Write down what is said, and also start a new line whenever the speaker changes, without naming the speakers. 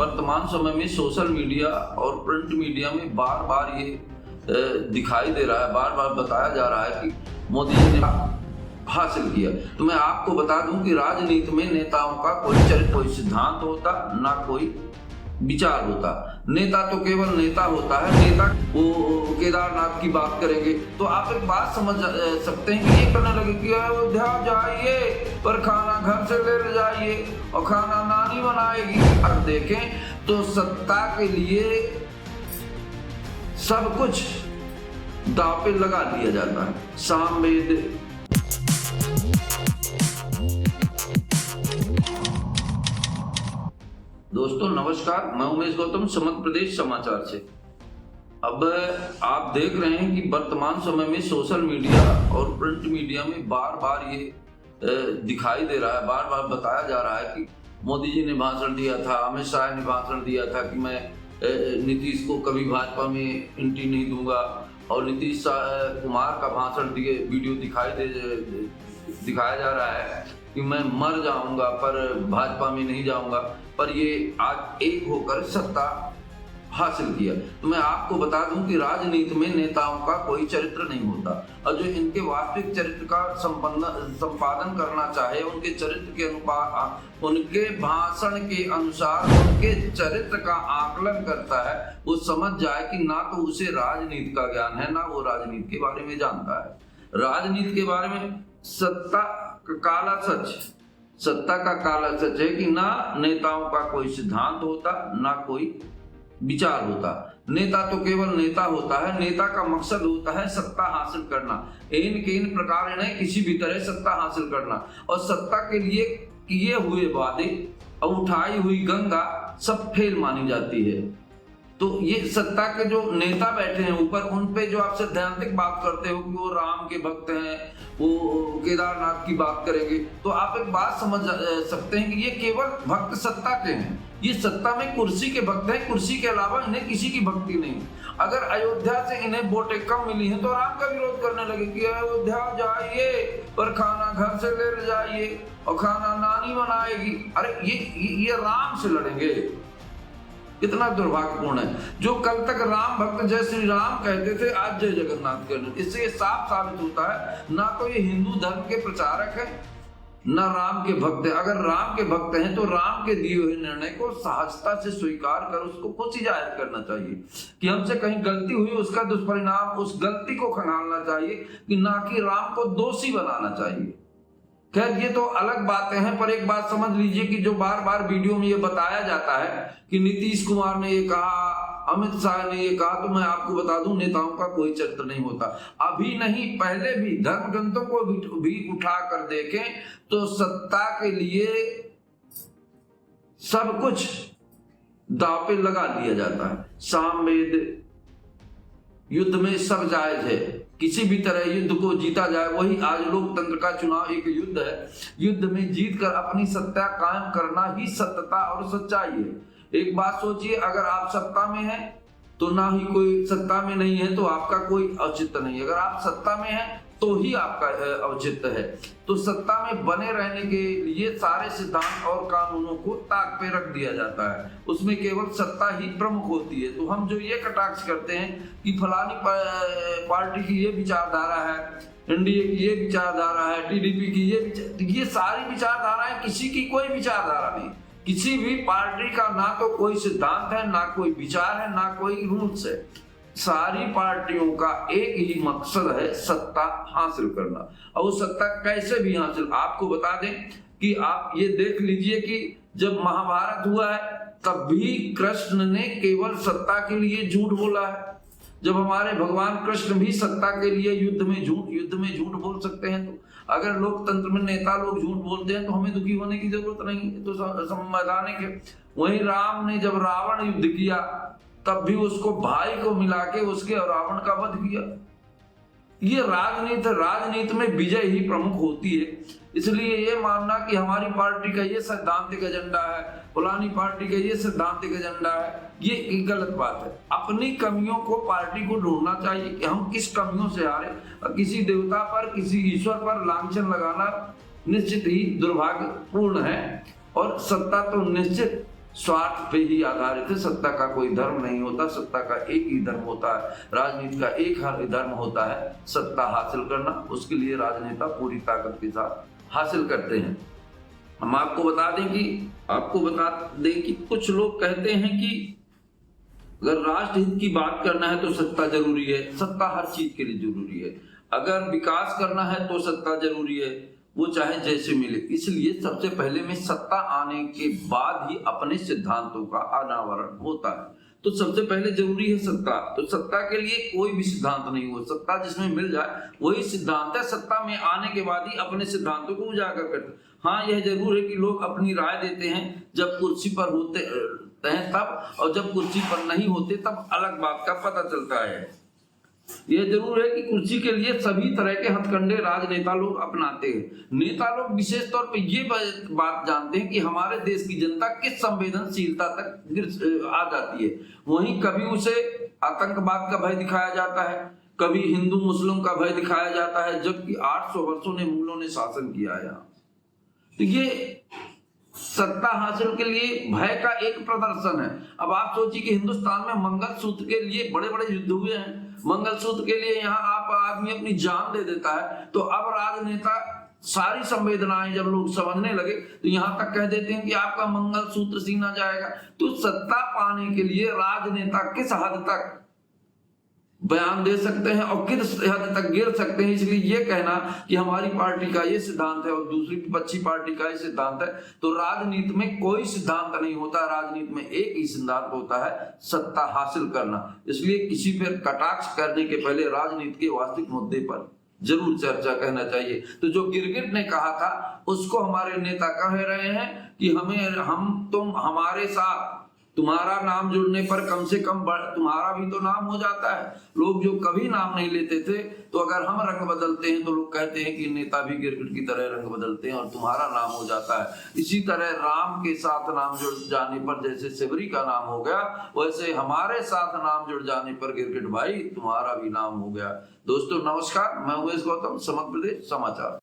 वर्तमान समय में सोशल मीडिया और प्रिंट मीडिया में बार बार ये दिखाई दे रहा है, बार बार बताया जा रहा है कि मोदी जी ने हासिल किया। तो मैं आपको बता दूं कि राजनीति में नेताओं का कोई चरित्र, कोई सिद्धांत होता, ना कोई विचार होता। नेता तो केवल नेता होता है। नेता वो केदारनाथ की बात करेंगे तो आप एक बात समझ सकते हैं कि ये करने लगे कि अयोध्या जाइए पर खाना घर से ले जाइए और खाना नानी बनाएगी। अब देखें तो सत्ता के लिए सब कुछ दांव पे लगा दिया जाता है। सामवेद दोस्तों नमस्कार, मैं उमेश गौतम, मध्य प्रदेश समाचार से। अब आप देख रहे हैं कि वर्तमान समय में सोशल मीडिया और प्रिंट मीडिया में बार बार ये दिखाई दे रहा है, बार बार बताया जा रहा है कि मोदी जी ने भाषण दिया था, अमित शाह ने भाषण दिया था कि मैं नीतीश को कभी भाजपा में एंट्री नहीं दूंगा, और नीतीश कुमार का भाषण दिए वीडियो दिखाया जा रहा है कि मैं मर जाऊंगा पर भाजपा में नहीं जाऊंगा, पर ये आज एक होकर सत्ता हासिल किया। तो मैं आपको बता दूं कि राजनीति में नेताओं का कोई चरित्र नहीं होता, और जो इनके वास्तविक चरित्र का संपादन करना चाहे, उनके चरित्र के अनुसार, उनके भाषण के अनुसार उनके चरित्र का आकलन करता है, वो समझ जाए कि ना तो उसे राजनीति का ज्ञान है, ना वो राजनीति के बारे में जानता है। राजनीति के बारे में सत्ता का काला सच है कि ना नेताओं का कोई सिद्धांत होता, ना कोई विचार होता। नेता तो केवल नेता होता है। नेता का मकसद होता है सत्ता हासिल करना, इन प्रकार इन्हें किसी भी तरह सत्ता हासिल करना, और सत्ता के लिए किए हुए वादे और उठाई हुई गंगा सब फेल मानी जाती है। तो ये सत्ता के जो नेता बैठे हैं ऊपर, उन पे जो आप सैद्धांतिक बात करते हो कि वो राम के भक्त हैं, वो केदारनाथ की बात करेंगे, तो आप एक बात समझ सकते हैं कि ये केवल भक्त सत्ता के हैं। ये सत्ता में कुर्सी के भक्त हैं, कुर्सी के अलावा इन्हें किसी की भक्ति नहीं। अगर अयोध्या से इन्हें वोटें कम मिली हैं तो राम का विरोध करने लगे कि अयोध्या जाइए पर खाना घर से ले जाइए और खाना नानी बनाएगी। अरे ये राम से लड़ेंगे, कितना दुर्भाग्यपूर्ण है। जो कल तक राम भक्त जय श्री राम कहते थे, आज जय जगन्नाथ कहते। इससे साफ साबित होता है ना तो ये हिंदू धर्म के प्रचारक है, ना राम के भक्त है। अगर राम के भक्त हैं तो राम के दिए हुए निर्णय को सहजता से स्वीकार कर उसको खुशी जाहिर करना चाहिए कि हमसे कहीं गलती हुई, उसका दुष्परिणाम, उस गलती को खंगालना चाहिए, कि ना कि राम को दोषी बनाना चाहिए। खैर ये तो अलग बातें हैं, पर एक बात समझ लीजिए कि जो बार बार वीडियो में ये बताया जाता है कि नीतीश कुमार ने ये कहा, अमित शाह ने ये कहा, तो मैं आपको बता दूं नेताओं का कोई चरित्र नहीं होता। अभी नहीं, पहले भी धर्म ग्रंथों को भी उठा कर देखें तो सत्ता के लिए सब कुछ दांव पे लगा दिया जाता है। सामवेद, युद्ध में सब जायज है, किसी भी तरह युद्ध को जीता जाए। वही आज लोकतंत्र का चुनाव एक युद्ध है। युद्ध में जीत कर अपनी सत्ता कायम करना ही सत्यता और सच्चाई है। एक बात सोचिए, अगर आप सत्ता में हैं तो ना ही कोई सत्ता में नहीं है तो आपका कोई औचित्य नहीं। अगर आप सत्ता में हैं तो ही आपका औचित्य है। तो सत्ता में बने रहने के लिए सारे सिद्धांत और कानूनों को ताक पे रख दिया जाता है, उसमें केवल सत्ता ही प्रमुख होती है। तो हम जो ये कटाक्ष करते हैं कि फलानी पार्टी की ये विचारधारा है, एनडीए की ये विचारधारा है, टीडीपी की ये सारी विचारधाराएं, किसी की कोई विचारधारा नहीं। किसी भी पार्टी का ना तो कोई सिद्धांत है, ना कोई विचार है, ना कोई रूल्स है। सारी पार्टियों का एक ही मकसद है, सत्ता हासिल करना। और वो सत्ता कैसे भी हासिल, आपको बता दें कि आप ये देख लीजिए कि जब महाभारत हुआ है तब भी कृष्ण ने केवल सत्ता के लिए झूठ बोला है। जब हमारे भगवान कृष्ण भी सत्ता के लिए युद्ध में झूठ बोल सकते हैं, तो अगर लोकतंत्र में नेता लोग झूठ बोलते हैं तो हमें दुखी होने की जरूरत नहीं है, तो संवैधानिक है। वहीं राम ने जब रावण युद्ध किया तब भी उसको भाई को मिला के उसके और रावण का वध किया। ये राजनीति में विजय ही प्रमुख होती है। इसलिए ये मानना कि हमारी पार्टी का ये सैद्धांतिक एजेंडा है, फलानी पार्टी का ये सैद्धांतिक एजेंडा है, ये एक गलत बात है। अपनी कमियों को पार्टी को ढूंढना चाहिए कि हम किस कमियों से आ रहे। किसी देवता पर, किसी ईश्वर पर लांछन लगाना निश्चित ही दुर्भाग्यपूर्ण है, और सत्ता तो निश्चित स्वार्थ पे ही आधारित है। सत्ता का कोई धर्म नहीं होता, सत्ता का एक ही धर्म होता है, राजनीति का एक ही धर्म होता है, सत्ता हासिल करना। उसके लिए राजनेता पूरी ताकत के साथ हासिल करते हैं। हम आपको बता दें कि कुछ लोग कहते हैं कि अगर राष्ट्र हित की बात करना है तो सत्ता जरूरी है। सत्ता हर चीज के लिए जरूरी है। अगर विकास करना है तो सत्ता जरूरी है, वो चाहे जैसे मिले। इसलिए सबसे पहले में सत्ता आने के बाद ही अपने सिद्धांतों का अनावरण होता है। तो सबसे पहले जरूरी है सत्ता। तो सत्ता के लिए कोई भी सिद्धांत नहीं हो, सत्ता जिसमें मिल जाए वही सिद्धांत है। सत्ता में आने के बाद ही अपने सिद्धांतों को उजागर करते। हाँ, यह जरूर है कि लोग अपनी राय देते हैं जब कुर्सी पर होते हैं तब, और जब कुर्सी पर नहीं होते तब अलग बात का पता चलता है। यह जरूर है कि कुर्सी के लिए सभी तरह के हथकंडे राजनेता लोग अपनाते हैं। नेता लोग विशेष तौर पर ये बात जानते हैं कि हमारे देश की जनता किस संवेदनशीलता तक आ जाती है। वहीं कभी उसे आतंकवाद का भय दिखाया जाता है, कभी हिंदू मुस्लिम का भय दिखाया जाता है, जबकि 800 वर्षों ने मुगलों ने शासन किया है। तो ये सत्ता हासिल के लिए भय का एक प्रदर्शन है। अब आप सोचिए कि हिंदुस्तान में मंगलसूत्र के लिए बड़े बड़े युद्ध हुए हैं। मंगलसूत्र के लिए यहाँ आप आदमी अपनी जान दे देता है। तो अब राजनेता सारी संवेदनाएं जब लोग समझने लगे तो यहाँ तक कह देते हैं कि आपका मंगलसूत्र सीना जाएगा। तो सत्ता पाने के लिए राजनेता किस हद तक बयान दे सकते हैं और किस हद तक गिर सकते हैं। इसलिए ये कहना कि हमारी पार्टी का ये सिद्धांत है और दूसरी विपक्षी पार्टी का ये सिद्धांत है, तो राजनीति में कोई सिद्धांत नहीं होता। राजनीति में एक ही सिद्धांत होता है, सत्ता हासिल करना। इसलिए किसी पर कटाक्ष करने के पहले राजनीति के वास्तविक मुद्दे पर जरूर चर्चा करना चाहिए। तो जो गिरगिट ने कहा था उसको हमारे नेता कह रहे हैं कि तुम हमारे साथ, तुम्हारा नाम जुड़ने पर कम से कम तुम्हारा भी तो नाम हो जाता है। लोग जो कभी नाम नहीं लेते थे, तो अगर हम रंग बदलते हैं तो लोग कहते हैं कि नेता भी गिरगिट की तरह रंग बदलते हैं और तुम्हारा नाम हो जाता है। इसी तरह राम के साथ नाम जुड़ जाने पर जैसे सेवरी का नाम हो गया, वैसे हमारे साथ नाम जुड़ जाने पर गिरगिट भाई तुम्हारा भी नाम हो गया। दोस्तों नमस्कार, मैं उमेश गौतम, समग्र प्रदेश समाचार।